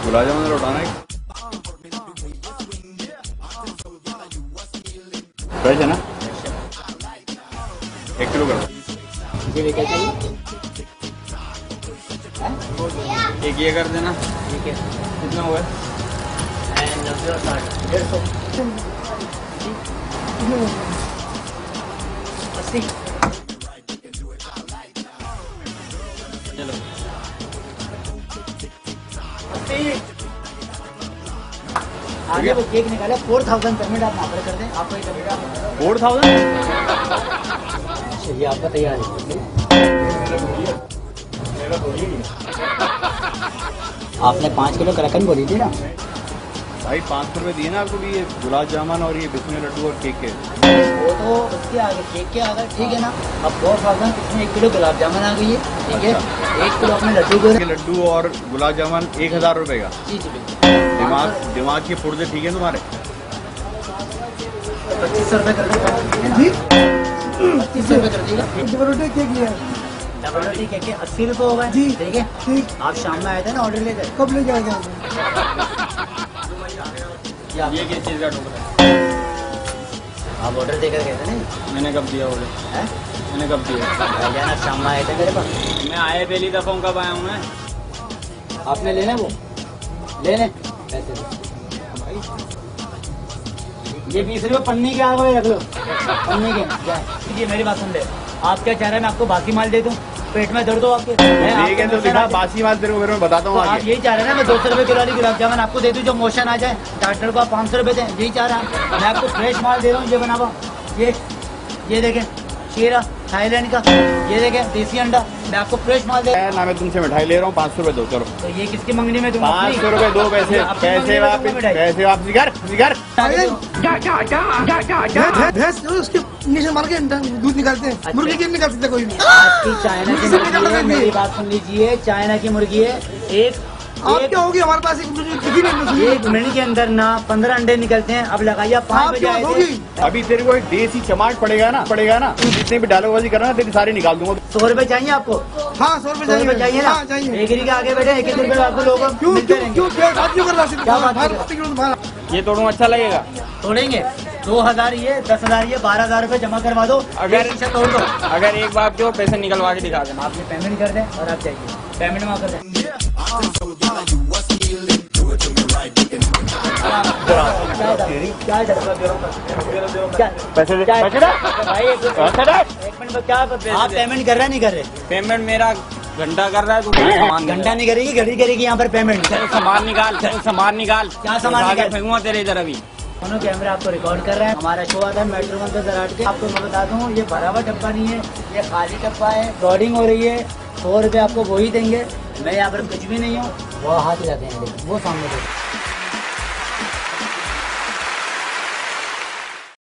गुलाब जामुन लौटाना है। फ्रेश है ना? 1 किलो कर दो। एक ये कर देना। ठीक है, कितना हुआ है? 90 और 60, 150, 80। चलो आगे वो केक निकाला 4000 पेमेंट आप वहाँ पर कर दें, आपको ही करेगा 4000। चलिए आपका तैयार है। आपने 5 किलो कलाकंद बोली थी ना भाई, 500 रुपये दिए ना आपको भी, ये गुलाब जामुन और ये बिस्मिल लड्डू और केक के। वो तो उसके आगे केक के आगे, ठीक है ना। अब 4000 इसमें 1 किलो गुलाब जामुन आ गई है, ठीक है। 1 किलो अपने लड्डू को, लड्डू और गुलाब जामुन 1000 रुपये का। जी जी बिल्कुल। दिमाग की पुर्जे ठीक है तुम्हारे? 2500 रुपये कर देगा, 2500 रुपये कर देगा। डबल रोटी केक के 80 रुपये हो गए, ठीक है। आप शाम में आए थे ना ऑर्डर लेकर, कब ले जाएगा? ये किस चीज़ का टुकड़ा है? आप ऑर्डर देकर गए थे ना? मैंने कब दिया ऑर्डर? मैंने कब दिया? जाना शाम में आए थे मेरे पास। मैं आए पहली दफ़ा हूँ, कब आया हूँ मैं? आपने लेना वो लेने पैसे ये 20 रुपये पन्नी के आगे रख लो, पन्नी के। ये मेरी बात सुन ले, आप क्या चाह रहे हैं मैं आपको बाकी माल दे दूं? पेट में दर्द हो आपके? ठीक है तो दिखा, बासी माल तेरे को फिर मैं बताता हूँ। आप यही चाह रहे हैं ना मैं 200 रुपये किलो वाली गुलाब जामुन आपको दे दूं जो मोशन आ जाए, डॉक्टर को आप 500 रुपये दें, यही चाह रहे हैं? मैं आपको फ्रेश माल दे रहा हूँ, ये बना हुआ, ये देखें शीरा थाईलैंड का, ये देखें देसी अंडा, मैं आपको फ्रेश माल दे रहा हूँ। ना मैं तुमसे मिठाई ले रहा हूँ, 500 रुपये दो। चलो तो ये किसकी मंगनी में दूंगा? 500 रुपये दो, पैसे वापसी कर। भैंस उसके नीचे मार के दूध निकालते हैं, मुर्गी की नहीं निकाल सकते कोई भी। आपकी चाइना की मुर्गी है, मेरी बात सुन लीजिए, चाइना की मुर्गी है। एक क्या होगी हमारे पास एक मिनट के अंदर ना 15 अंडे निकलते हैं। अब लगाइए 5 बजे आए थे। अभी तेरे को एक देसी चमाट पड़ेगा ना, तू जितने भी डालोबाजी करना तेरी सारी निकाल दूंगा। 100 रुपए चाहिए आपको? हाँ 100 रुपए चाहिए ना? बेकरी के आगे बैठे 1 रुपए आपको लोग ये तोड़ूं अच्छा लगेगा? तोड़ेंगे 2000 ये 10,000 ये 12,000 रुपए जमा करवा दो। अगर तोड़ दो, अगर एक बात जो पैसे निकलवा के दिखा देना। आपने पेमेंट कर दें और आप चाहिए पेमेंट वहाँ कर दें। पैसे भाई आप पेमेंट कर रहे नहीं कर रहे? पेमेंट मेरा घंटा कर रहा है, तू सामान घंटा नहीं करेगी, घड़ी करेगी यहाँ पर पेमेंट। सामान निकाल, सामान निकाल। क्या सामान निकाल? फेंकूंगा तेरे इधर अभी। दोनों कैमरा आपको रिकॉर्ड कर रहे हैं। हमारा शो आता है मेट्रो वन से जराट के। आपको मैं बता दूं ये भरा हुआ डब्बा नहीं है, ये खाली डब्बा है। रिकॉर्डिंग हो रही है, 100 रुपये आपको वही देंगे। मैं यहाँ पर कुछ भी नहीं हूँ। वो हाथ जाते हैं, वो सामने देखो।